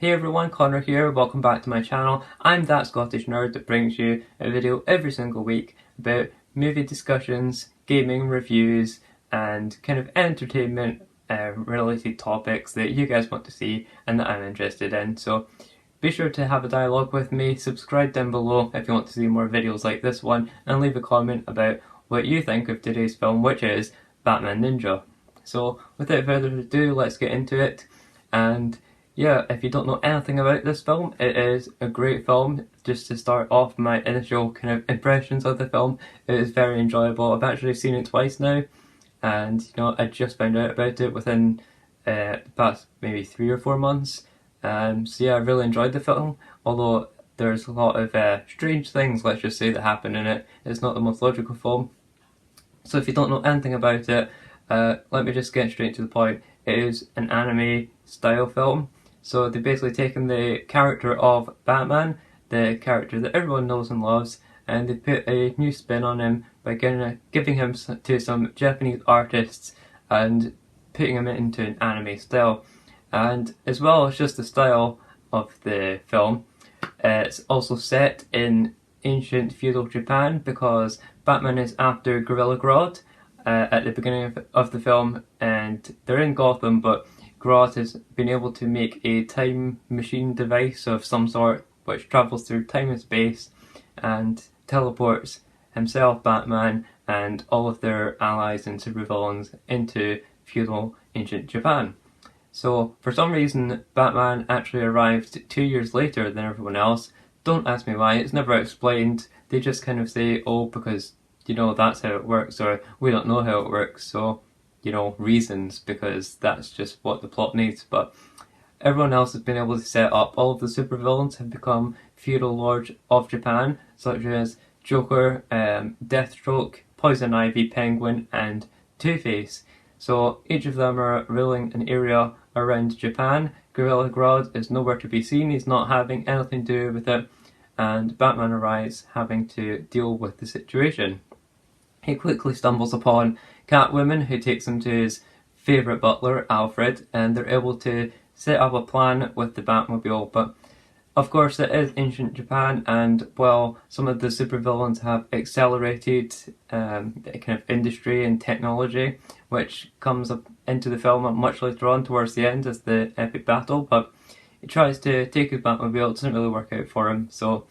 Hey everyone, Connor here, welcome back to my channel. I'm that Scottish nerd that brings you a video every single week about movie discussions, gaming reviews, and kind of entertainment related topics that you guys want to see and that I'm interested in. So be sure to have a dialogue with me, subscribe down below if you want to see more videos like this one, and leave a comment about what you think of today's film, which is Batman Ninja. So without further ado, let's get into it. And yeah, if you don't know anything about this film, it is a great film. Just to start off my initial kind of impressions of the film, it is very enjoyable. I've actually seen it twice now, and I just found out about it within the past maybe 3 or 4 months. So yeah, I really enjoyed the film, although there's a lot of strange things, let's just say, that happen in it. It's not the most logical film. So if you don't know anything about it, let me just get straight to the point. It is an anime style film. So they've basically taken the character of Batman, the character that everyone knows and loves, and they put a new spin on him by giving him to some Japanese artists and putting him into an anime style. And as well as just the style of the film, it's also set in ancient feudal Japan because Batman is after Gorilla Grodd at the beginning of the film, and they're in Gotham, but Grodd has been able to make a time machine device of some sort which travels through time and space and teleports himself, Batman, and all of their allies and supervillains into feudal ancient Japan. So for some reason Batman actually arrived 2 years later than everyone else. Don't ask me why, it's never explained. They just kind of say, oh, because that's how it works, or we don't know how it works, so reasons, because that's just what the plot needs. But everyone else has been able to set up. All of the supervillains have become feudal lords of Japan, such as Joker, Deathstroke, Poison Ivy, Penguin, and Two-Face. So each of them are ruling an area around Japan. Gorilla Grodd is nowhere to be seen, he's not having anything to do with it, and Batman arrives having to deal with the situation. He quickly stumbles upon Catwoman, who takes him to his favourite butler, Alfred, and they're able to set up a plan with the Batmobile. But of course it is ancient Japan, and well, some of the supervillains have accelerated the kind of industry and technology, which comes up into the film much later on towards the end as the epic battle. But he tries to take his Batmobile, it doesn't really work out for him, so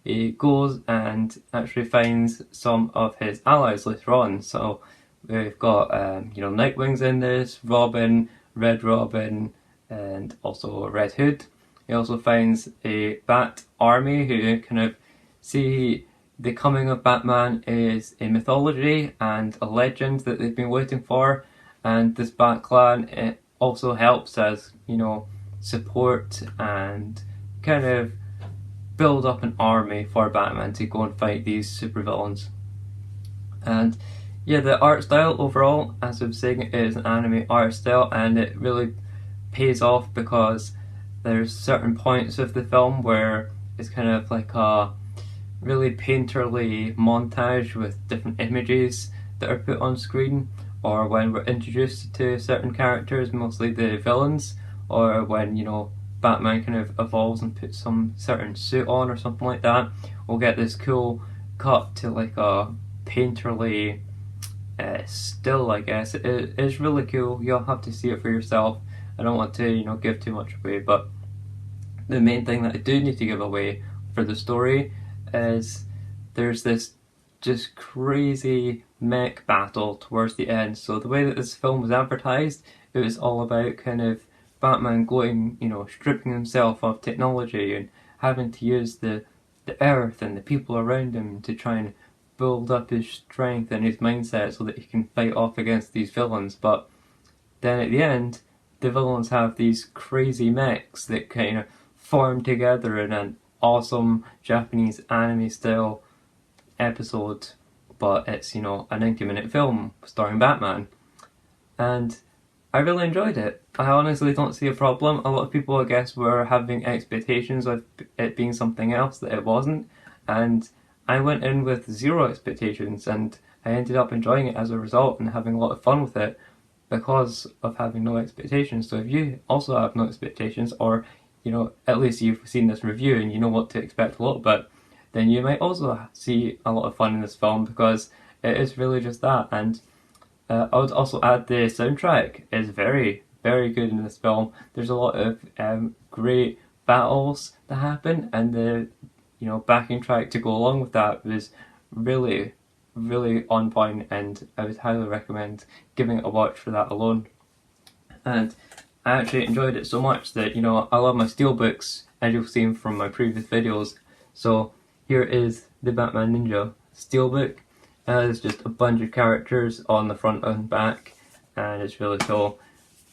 he goes and actually finds some of his allies later on. So we've got Nightwing's in this, Robin, Red Robin, and also Red Hood. He also finds a Bat army who kind of see the coming of Batman is a mythology and a legend that they've been waiting for, and this Bat clan, it also helps as support and kind of build up an army for Batman to go and fight these supervillains. And yeah, the art style overall, as I was saying, is an anime art style, and it really pays off because there's certain points of the film where it's kind of like a really painterly montage with different images that are put on screen, or when we're introduced to certain characters, mostly the villains, or when Batman kind of evolves and puts some certain suit on or something like that, we'll get this cool cut to like a painterly still, I guess. It's really cool. You'll have to see it for yourself. I don't want to give too much away, but the main thing that I do need to give away for the story is there's this just crazy mech battle towards the end. So the way that this film was advertised, it was all about kind of Batman going, stripping himself of technology and having to use the earth and the people around him to try and build up his strength and his mindset so that he can fight off against these villains. But then at the end, the villains have these crazy mechs that kind of form together in an awesome Japanese anime style episode, but it's a 90-minute film starring Batman, and I really enjoyed it. I honestly don't see a problem. A lot of people, I guess, were having expectations of it being something else that it wasn't, and I went in with zero expectations, and I ended up enjoying it as a result and having a lot of fun with it because of having no expectations. So if you also have no expectations, or you know, at least you've seen this review and you know what to expect a little bit, then you might also see a lot of fun in this film, because it is really just that. And I would also add the soundtrack is very, very good in this film. There's a lot of great battles that happen, and the backing track to go along with that was really, really on point, and I would highly recommend giving it a watch for that alone. And I actually enjoyed it so much that, I love my steelbooks, as you've seen from my previous videos. So here is the Batman Ninja steelbook. There's just a bunch of characters on the front and back, and it's really cool.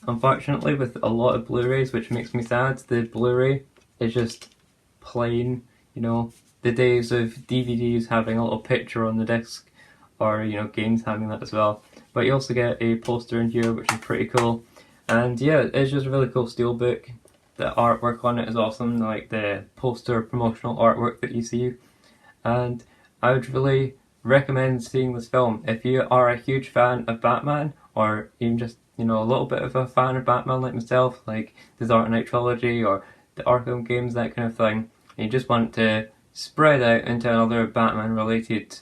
Unfortunately, with a lot of Blu-rays, which makes me sad, the Blu-ray is just plain. The days of DVDs having a little picture on the disc, or games having that as well. But you also get a poster in here, which is pretty cool. And yeah, it's just a really cool steelbook. The artwork on it is awesome, like the poster promotional artwork that you see. And I would really recommend seeing this film if you are a huge fan of Batman, or even just a little bit of a fan of Batman like myself, like the Dark Knight trilogy or the Arkham games, that kind of thing, and you just want to spread out into another Batman related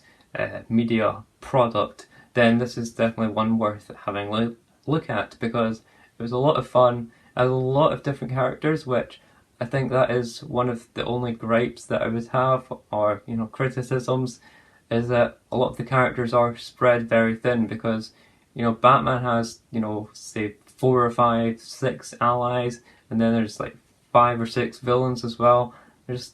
media product, then this is definitely one worth having a look at, because it was a lot of fun. It has a lot of different characters, which I think that is one of the only gripes that I would have, or criticisms, is that a lot of the characters are spread very thin, because Batman has say 4 or 5, 6 allies, and then there's like 5 or 6 villains as well. There's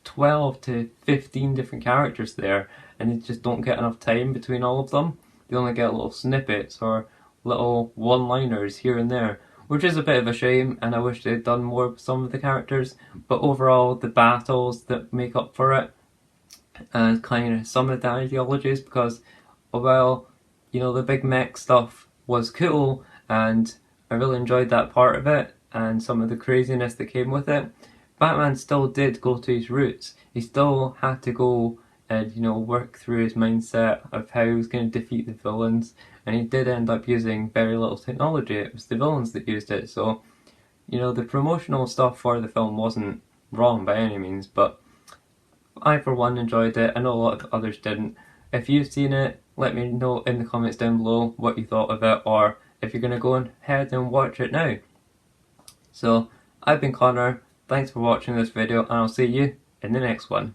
12 to 15 different characters there, and you just don't get enough time between all of them. They only get little snippets or little one-liners here and there, which is a bit of a shame, and I wish they'd done more with some of the characters. But overall, the battles that make up for it, and kind of some of the ideologies, because well, the big mech stuff was cool, and I really enjoyed that part of it, and some of the craziness that came with it. Batman still did go to his roots. He still had to go and work through his mindset of how he was going to defeat the villains, and he did end up using very little technology. It was the villains that used it. So the promotional stuff for the film wasn't wrong by any means, but I for one enjoyed it. I know a lot of others didn't. If you've seen it, let me know in the comments down below what you thought of it, or if you're going to go ahead and watch it now. So I've been Connor. Thanks for watching this video, and I'll see you in the next one.